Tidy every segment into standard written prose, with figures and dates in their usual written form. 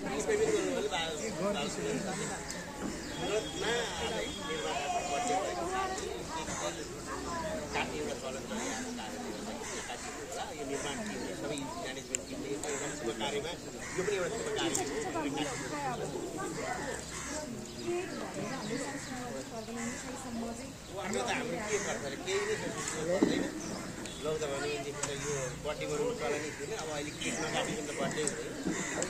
यो निर्माण टिमले सबै म्यानेजमेन्ट टिमले एउटा शुभ कार्यमा यो पनि एउटा शुभ कार्य हो। हाम्रो के गर्छ केही नै गर्दैन। लौदा भनेदेखि त यो बर्थडे मनाउनु चलन थिएन। अब अहिले केक नकाटिकन त बर्थडे हुँदैन।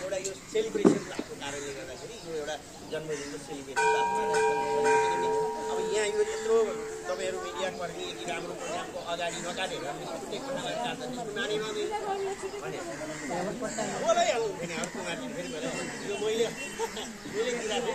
एउटा यो सेलिब्रेसन भएको कारणले गर्दाखेरि यो एउटा जन्मदिनको सेलिब्रेसन अब यहाँ यो यत्रो तपाईँहरू मिडिया कर्मी यति राम्रो प्रोग्रामको अगाडि नकाटेर नानीमा बोलाइहाल्नु नि अर्को माथि फेरि यो मैले गिराएको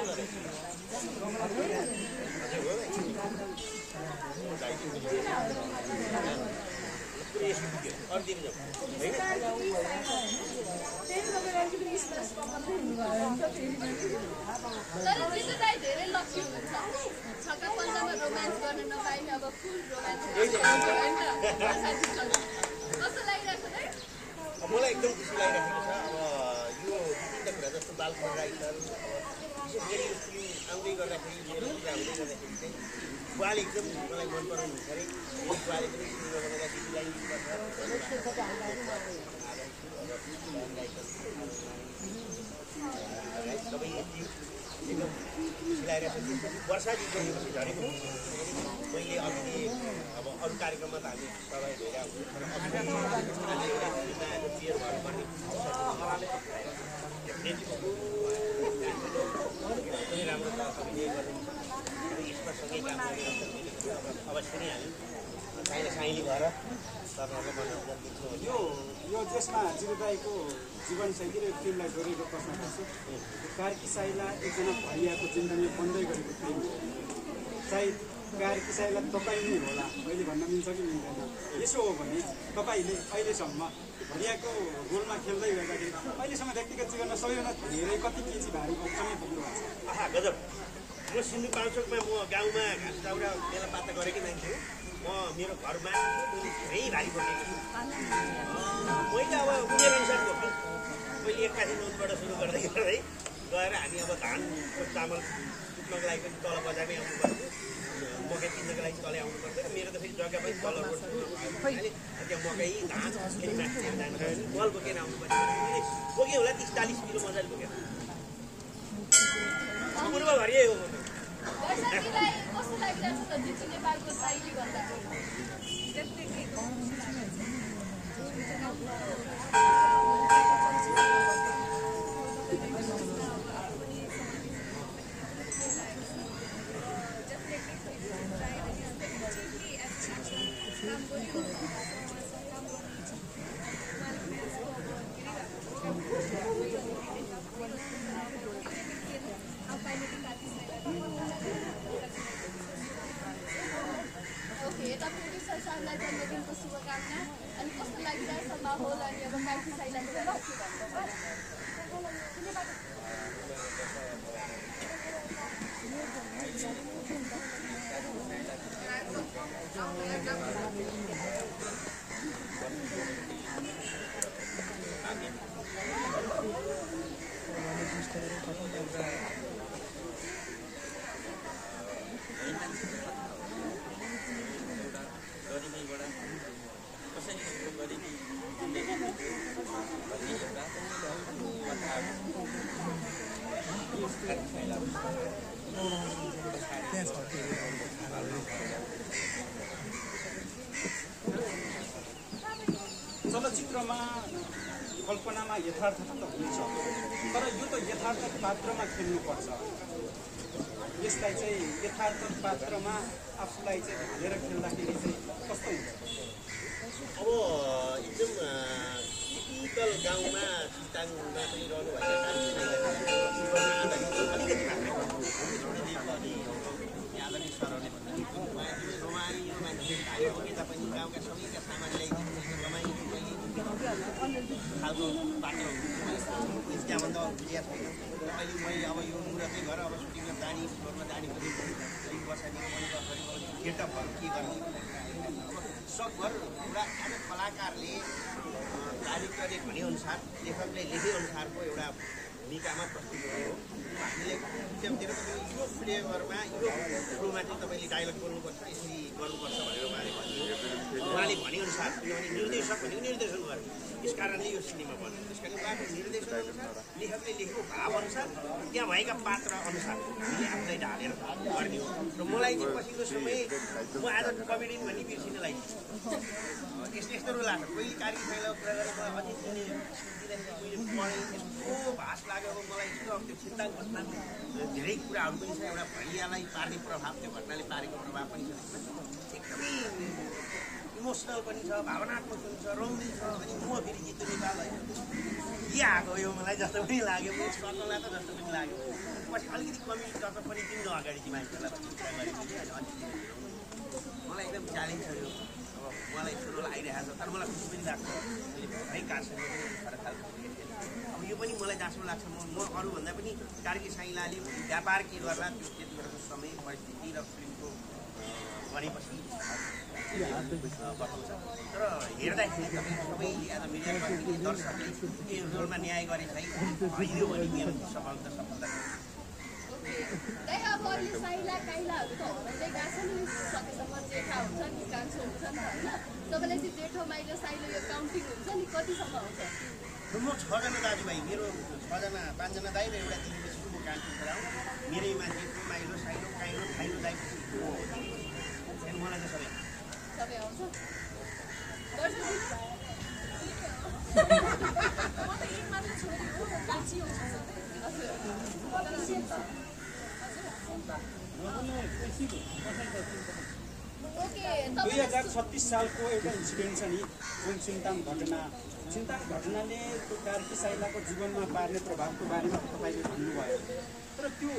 मलाई एकदम खुसी लागिरहेको छ। अब यो विभिन्न कुरा जस्तो बालको राई छ, विशेष गरी यो फिल्म आउँदै गर्दाखेरि मेरो कुरा हुँदै गर्दाखेरि चाहिँ बुवाले एकदम मलाई मन पराउनुहुन्छ अरे। बुवाले पनि फिल्ममा बनाउँदा दिदीलाई सबै यति एकदम खुसिलाइरहेको छ। वर्षा दिनको यो पछि झरेको मैले अघि अब अरू कार्यक्रममा त हामी सबै भइरहेको हुन्छ क्लियर गर्नुपर्ने पनि राम्रो छ। सबैले गर्नुहुन्छ यसमा सँगै काम गरिरहेको अवश्य नै हामी साइली भएर तपाईँहरूलाई मनोरञ्जन दिन्छौँ। यो जसमा जिरुदाईको जीवनशैली र फिल्मलाई जोडेको प्रश्न गर्छु। कार्की साइला एकजना भैयाको जिन्दगी बन्दै गरेको फिल्म हो। सायद कार्की साइला तपाईँ नै होला, मैले भन्न मिल्छ कि मिल्दैन? यसो हो भने तपाईँले अहिलेसम्म भैयाको रोलमा खेल्दै गर्दाखेरि अहिलेसम्म व्यक्तिगत जीवनमा सबैभन्दा धेरै कति केजी भारी सँगै पुग्नु भएको छ? गजब। म सिन्धुपाल्चोकमा म गाउँमा घाँस दाउरा मेला पाता गरेकै मान्छे हो। म मेरो घरमा धेरै भारी बोकेको छु। मैले अब उमेर अनुसार बोक्छु। मैले 81 नोटबाट सुरु गर्दै गर्दै गएर हामी अब धानको चामल कुट्नको लागि पनि तल बजारमै आउनु पर्थ्यो, मकै किन्नको लागि तलै आउनु पर्थ्यो। मेरो त फेरि जग्गा पनि तल रोड त्यहाँ मकै धान फेरि माथि जानु बल बोकेर आउनु पर्थ्यो। बोकेँ होला 30-40 किलो मजाले बोकेर पूर्वभरि हो। जन्मदिनको शुभकामना। अनि कस्तो लागिरहेछ माहौल अनि अब कार्की साइलाको के चलचित्रमा कल्पनामा यथार्थता त हुन्छ, तर यो त यथार्थ पात्रमा खेल्नुपर्छ। यसलाई चाहिँ यथार्थ पात्रमा आफूलाई चाहिँ हालेर खेल्दाखेरि चाहिँ कस्तो हुन्छ? अब एकदम टिपिकल गाउँमा चिताङमा पनि रहनु भएको आदरणीय सरहरूले भन्दाखेरि रमाइलो मान्छे भाइ बोके तापनि गाउँका सबैका सामान ल्याइदिनु रमाइलो खालको बाटो त्यहाँभन्दा बुझिया छैन। अहिले मैले अब यो मुरतै घर अब सुटिङमा जाने फ्लोरमा जाने पनि बसाइदिनु पनि गेटअपहरू के गर्ने अब सकभर एउटा आज कलाकारले डाइरेक्टरले भनेअनुसार लेखकले लेखेअनुसारको एउटा भूमिकामा प्रस्तुत हो हामीले फिल्मतिर यो फ्लेभरमा यो फ्लोमा चाहिँ तपाईँले डायलग बोल्नुपर्छ यसरी गर्नुपर्छ भनेर उहाँले भन्यो उहाँले भनेअनुसार किनभने निर्देशक भनेको निर्देशन गर्ने यस कारणले यो सिनेमा बन्यो त्यस कारण उहाँको निर्देशन अनुसार लेखकले लेखेको भावअनुसार त्यहाँ भएका पात्र अनुसार हामीले आफूलाई ढालेर गर्ने हो र मलाई चाहिँ पछिल्लो समय म आज कमेडी भन्ने बिर्सिनलाई यस्तोहरू लाग्छ कोही कार्यशाला कुरा गरेर अझै मैले पढेँ यस्तो भाष लाग्यो मलाई यस्तो अब त्यो चिन्ता घटना धेरै कुराहरू पनि छ एउटा भैयालाई पार्ने प्रभाव त्यो घटनाले पारेको प्रभाव पनि छ एकदमै इमोसनल पनि छ भावनात्मक पनि छ रौनी छ अनि म फेरि गीत नेपाल होइन के आएको यो मलाई जस्तो पनि लाग्यो म सकला त जस्तो पनि लाग्यो पछि अलिकति कम्युनिटीतर्फ पनि किन अगाडि चाहिँ मान्छेलाई मलाई एकदम च्यालेन्ज छ यो अब मलाई ठुलो लागिरहेको छ तर मलाई खुसी पनि लाग्छ है काठसँग पनि खालको अब यो पनि मलाई जस्तो लाग्छ म अरूभन्दा पनि कार्की साइलाले व्यापार के गर्ला त्यो त्यति बेलाको समय परिस्थिति र फिल्मको भनेपछि बताउँछ तर हेर्दाखेरि तपाईँ सबै आज मिडियामा दर्शकले यो रोलमा न्याय गरे चाहिँ यो भने मेरो सफलता अब अहिले साइला काइलाहरू त हराउँदै गएको छ नि सकेसम्म जेठा हुन्छ नि कान्छो हुन्छ नि त होइन तपाईँलाई चाहिँ जेठो माइलो साइलो यो काउन्टिङ हुन्छ नि कतिसम्म आउँछ म 6 जना दाजुभाइ मेरो 6 जना 5 जना दाइ र एउटा दिदीपछि म कान्छो गराउँ मेरै मान्छे माइलो साइलो काइलो खाइलो दाइ मलाई चाहिँ सबै आउँछ ओके 2036 सालको एउटा इन्सिडेन्ट छ नि जुन छिन्ताङ घटनाले त्यो कार्की साइलाको जीवनमा पार्ने प्रभावको बारेमा तपाईँले भन्नुभयो तर त्यो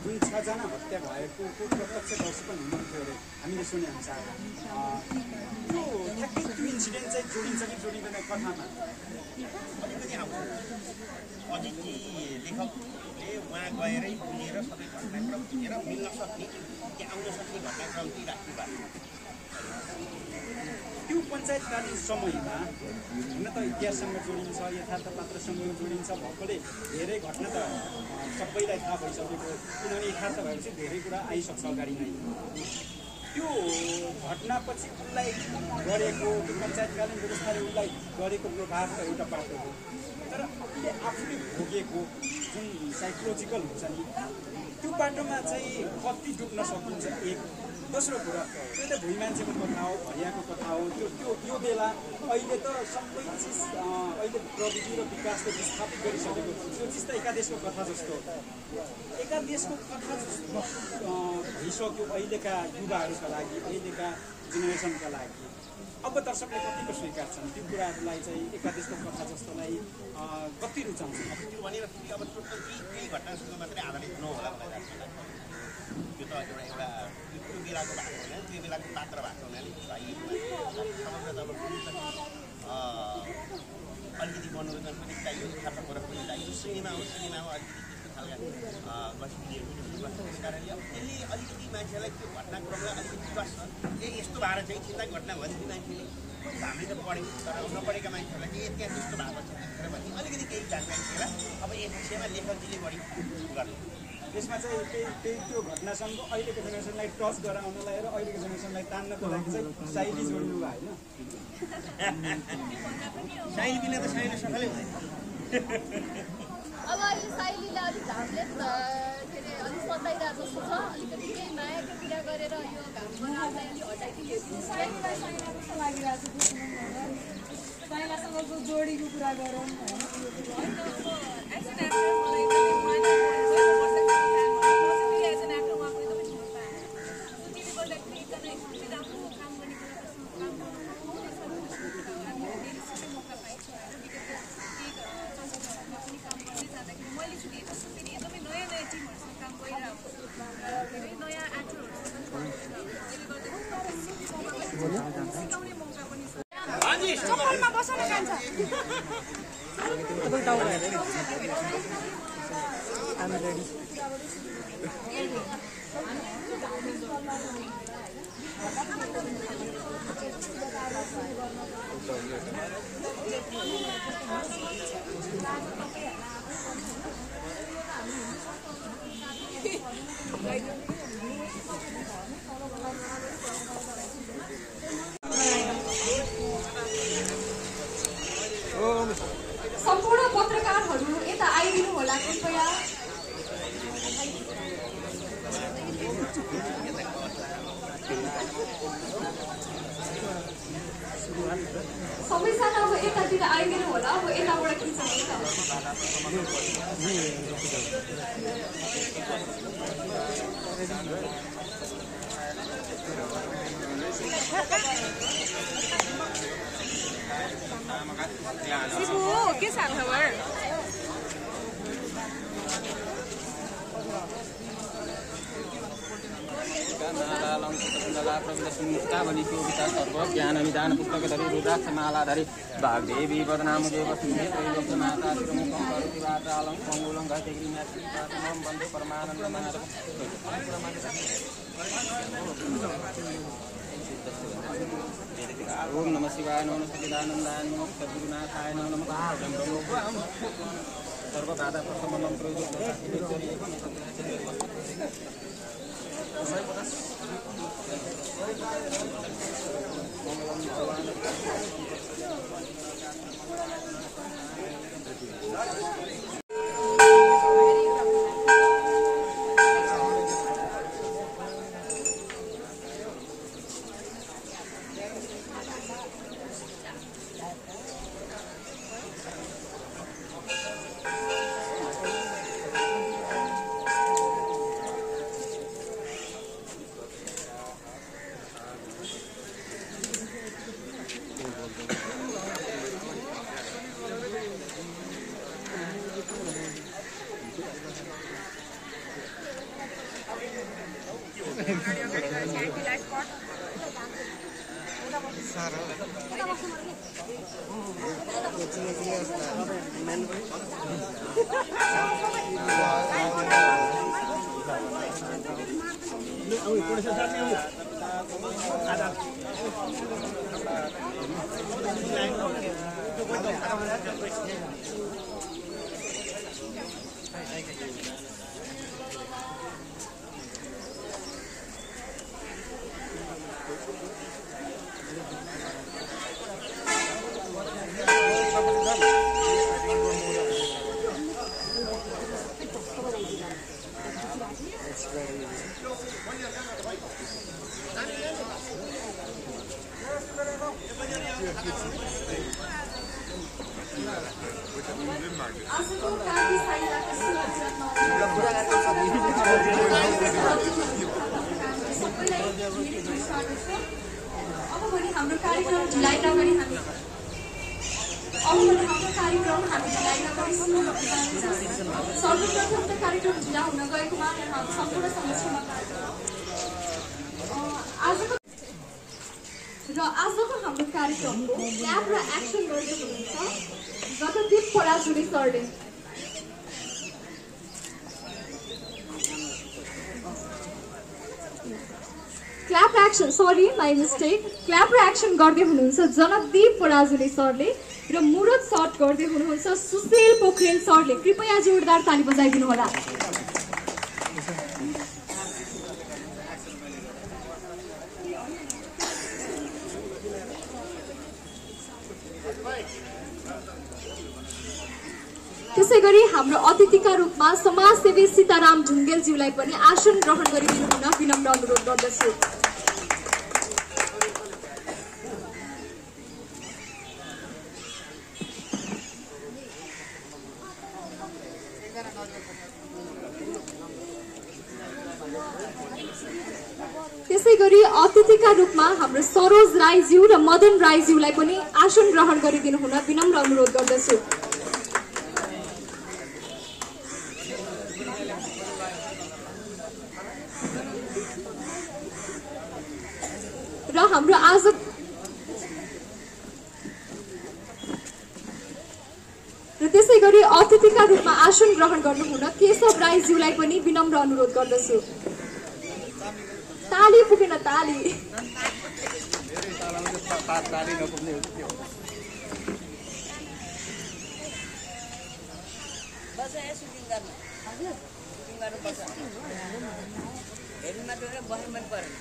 जुन 6 जना हत्या भएको प्रत्यक्षदर्शी पनि हुनुहुन्थ्यो अरे हामीले सुने अनुसार त्यो ठ्याक्कै त्यो इन्सिडेन्ट चाहिँ जोडिन्छ कि जोडिँदैन कथामा अलिकति आउँछ अजितजी लेखकले उहाँ गएरै बुझेर सबै घटनाक्रम बुझेर मिल्न सक्ने त्यहाँ आउन सक्ने घटनाक्रम चाहिँ राख्नु भएको त्यो पञ्चायतकालीन समयमा हुन त इतिहाससँग जोडिन्छ यथार्थ पात्रसँग जोडिन्छ भएकोले धेरै घटना त सबैलाई थाहा भइसकेको किनभने यथार्थ भएपछि धेरै कुरा आइसक्छ अगाडि नै त्यो घटनापछि उसलाई गरेको पञ्चायतकालीन व्यवस्थाले उसलाई गरेको प्रभाव त एउटा बाटो हो तर उसले आफूले भोगेको जुन साइकोलोजिकल हुन्छ नि त्यो बाटोमा चाहिँ कति डुब्न सकिन्छ एक दोस्रो कुरा त्यो त भुइँ मान्छेको कथा हो भरियाको कथा हो त्यो यो बेला अहिले त सबै चिज अहिले प्रविधि र विकासले विस्थापित गरिसकेको त्यो चिज त एकादेशको कथा जस्तो एकादेशको कथा भइसक्यो अहिलेका युवाहरूका लागि अहिलेका जेनेरेसनका लागि अब दर्शकले कतिको स्वीकार्छन् त्यो कुराहरूलाई चाहिँ एकादेशको कथा जस्तोलाई कति रुचाउँछ त्यो भनेर अब टोटल केही घटनासँग मात्रै आधारित नहोला मलाई लाग्छ त्यो त एउटा त्यो बेलाको भएको हुनाले त्यो बेलाको पात्र भएको हुनाले समग्र त अब अलिकति मनोरञ्जन पनि चाहियो यथार्थपरक पनि चाहियो सिनेमा हो अलिकति त्यस्तो खालका गतिविधिहरू पनि हुनुपर्छ त्यस कारणले अब त्यसले अलिकति मान्छेलाई त्यो घटनाक्रमलाई अलिकति कष्ट यस्तो भएर चाहिँ चिन्ता घटना भन्थ्यो मान्छेले हामीले त पढेको तर नपढेका मान्छेहरूलाई चाहिँ त्यहाँ त्यस्तो भएको छ भन्ने अलिकति केही जानकारी थिएन अब यस विषयमा लेखकजीले बढी गर्नु त्यसमा चाहिँ त्यही त्यो घटनासँग अहिलेको जेनेरेसनलाई टच गराउनलाई र अहिलेको जेनेरेसनलाई तान्नको लागि चाहिँ साइली जोड्नु भयो होइन साइली बिना त साइलो सफलै हुँदैन अब अहिले साइलीलाई अलिक घामले के अरे अलिक सताइरहेको जस्तो छ अलिकति केही मायाको कुरा गरेर यो घाम बनाउँदै अलिक हटाइदिनु लागिरहेको छ साइलासँग जोडीको कुरा गरौँ I'm सम्पूर्ण पत्रकारहरू यता आइदिनु होला कृपया। सबैजना अब यतातिर आइदिनु होला। अब यताबाट खिच्नुहुन्छ। के छ खबर? ज्ञानविधान पुस्तकधरी रुद्राक्ष मालाधरी वाग्देवी वदनाम देवस्मिते त्रैलोक्यमाता श्रीमुखं करुतिवाचालं पङ्गुलं घटिगिरिनाथं वन्दे परमानन्दमाधवं। ओम नमः शिवाय नमः सच्चिदानन्दाय नमः सद्गुरुनाथाय नमः सर्वबाधा प्रशमनं र आजको हाम्रो कार्यक्रमको क्याप र एक्सन गर्दै हुनुहुन्छ गगनदीप पराजुली सरले। Clap action, sorry my mistake, clap र एक्सन गर्दै हुनुहुन्छ जनदीप पराजुली सरले र मुरत सर्ट गर्दै हुनुहुन्छ सुशील पोखरेल सरले। कृपया जोरदार ताली बजाइदिनु होला। त्यसैगरी हाम्रो अतिथिका रूपमा समाजसेवी सीताराम ढुङ्गेलज्यूलाई पनि आसन ग्रहण गरिदिनु हुन विनम्र अनुरोध गर्दछु। त्यसैगरी अतिथिका रूपमा हाम्रो सरोज राईज्यू र मदन राईज्यूलाई पनि आसन ग्रहण गरिदिनु हुन विनम्र अनुरोध गर्दछु। र हाम्रो आज र त्यसैगरी अतिथिका रूपमा आसन ग्रहण गर्नुहुन केशव राईज्यूलाई पनि विनम्र अनुरोध गर्दछु। ताली पुगेन ताली। गर्नुपर्छ हेर्नु मात्र बस्नु पनि परेन